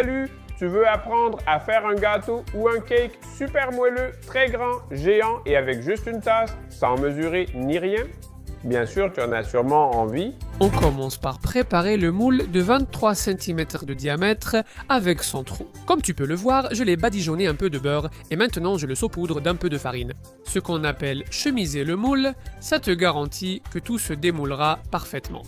Salut! Tu veux apprendre à faire un gâteau ou un cake super moelleux, très grand, géant et avec juste une tasse, sans mesurer ni rien? Bien sûr, tu en as sûrement envie. On commence par préparer le moule de 23 cm de diamètre avec son trou. Comme tu peux le voir, je l'ai badigeonné un peu de beurre et maintenant je le saupoudre d'un peu de farine. Ce qu'on appelle chemiser le moule, ça te garantit que tout se démoulera parfaitement.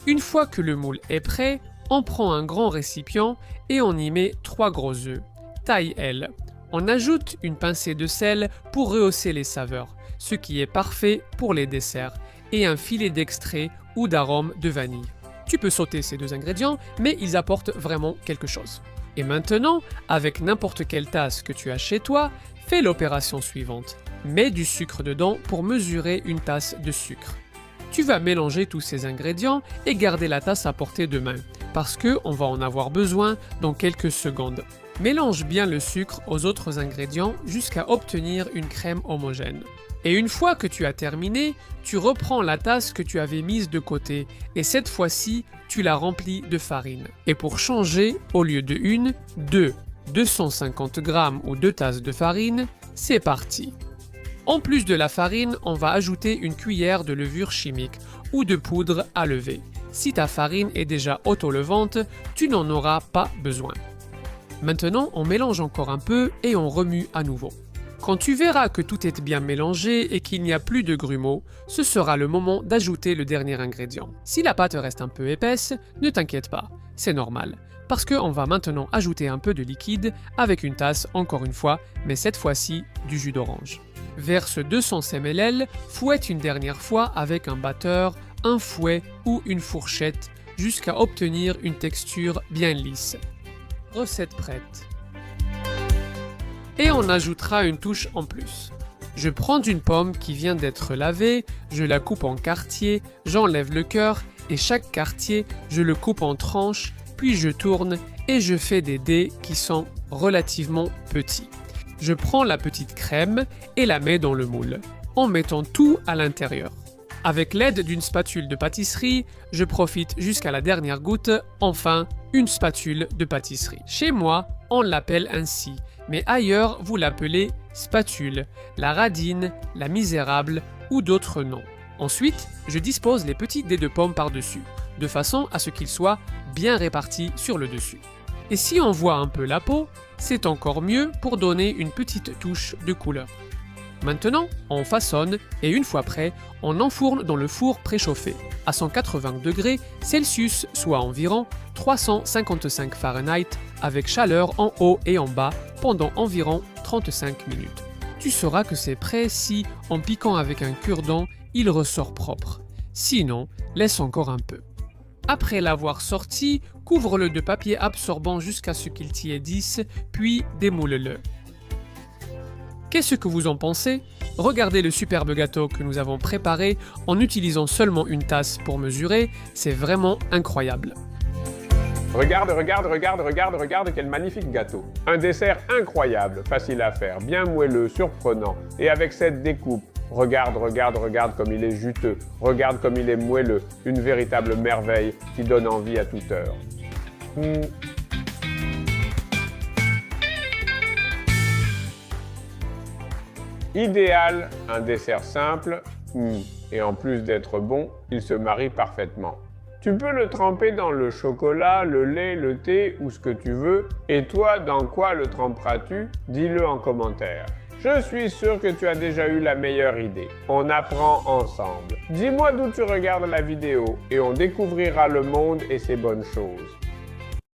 Une fois que le moule est prêt, on prend un grand récipient et on y met 3 gros œufs, taille L. On ajoute une pincée de sel pour rehausser les saveurs, ce qui est parfait pour les desserts, et un filet d'extrait ou d'arôme de vanille. Tu peux sauter ces 2 ingrédients, mais ils apportent vraiment quelque chose. Et maintenant, avec n'importe quelle tasse que tu as chez toi, fais l'opération suivante. Mets du sucre dedans pour mesurer une tasse de sucre. Tu vas mélanger tous ces ingrédients et garder la tasse à portée de main, parce qu'on va en avoir besoin dans quelques secondes. Mélange bien le sucre aux autres ingrédients jusqu'à obtenir une crème homogène. Et une fois que tu as terminé, tu reprends la tasse que tu avais mise de côté et cette fois-ci, tu la remplis de farine. Et pour changer, au lieu de 1, 250 g ou 2 tasses de farine, c'est parti. En plus de la farine, on va ajouter une cuillère de levure chimique ou de poudre à lever. Si ta farine est déjà auto-levante, tu n'en auras pas besoin. Maintenant, on mélange encore un peu et on remue à nouveau. Quand tu verras que tout est bien mélangé et qu'il n'y a plus de grumeaux, ce sera le moment d'ajouter le dernier ingrédient. Si la pâte reste un peu épaisse, ne t'inquiète pas, c'est normal, parce qu'on va maintenant ajouter un peu de liquide avec une tasse encore une fois, mais cette fois-ci du jus d'orange. Verse 200 ml, fouette une dernière fois avec un batteur, un fouet ou une fourchette jusqu'à obtenir une texture bien lisse. Recette prête. Et on ajoutera une touche en plus. Je prends une pomme qui vient d'être lavée, je la coupe en quartiers, j'enlève le cœur et chaque quartier, je le coupe en tranches, puis je tourne et je fais des dés qui sont relativement petits. Je prends la petite crème et la mets dans le moule, en mettant tout à l'intérieur. Avec l'aide d'une spatule de pâtisserie, je profite jusqu'à la dernière goutte, enfin une spatule de pâtisserie. Chez moi, on l'appelle ainsi, mais ailleurs vous l'appelez spatule, la radine, la misérable ou d'autres noms. Ensuite, je dispose les petits dés de pommes par-dessus, de façon à ce qu'ils soient bien répartis sur le dessus. Et si on voit un peu la peau, c'est encore mieux pour donner une petite touche de couleur. Maintenant, on façonne et une fois prêt, on enfourne dans le four préchauffé à 180 degrés Celsius, soit environ 355 Fahrenheit, avec chaleur en haut et en bas pendant environ 35 minutes. Tu sauras que c'est prêt si, en piquant avec un cure-dent, il ressort propre. Sinon, laisse encore un peu. Après l'avoir sorti, couvre-le de papier absorbant jusqu'à ce qu'il tiédisse, puis démoule-le. Qu'est-ce que vous en pensez? Regardez le superbe gâteau que nous avons préparé en utilisant seulement une tasse pour mesurer, c'est vraiment incroyable. Regarde quel magnifique gâteau. Un dessert incroyable, facile à faire, bien moelleux, surprenant. Et avec cette découpe, regarde comme il est juteux. Regarde comme il est moelleux. Une véritable merveille qui donne envie à toute heure. Idéal, un dessert simple, et en plus d'être bon, il se marie parfaitement. Tu peux le tremper dans le chocolat, le lait, le thé ou ce que tu veux. Et toi, dans quoi le tremperas-tu? Dis-le en commentaire. Je suis sûr que tu as déjà eu la meilleure idée. On apprend ensemble. Dis-moi d'où tu regardes la vidéo et on découvrira le monde et ses bonnes choses.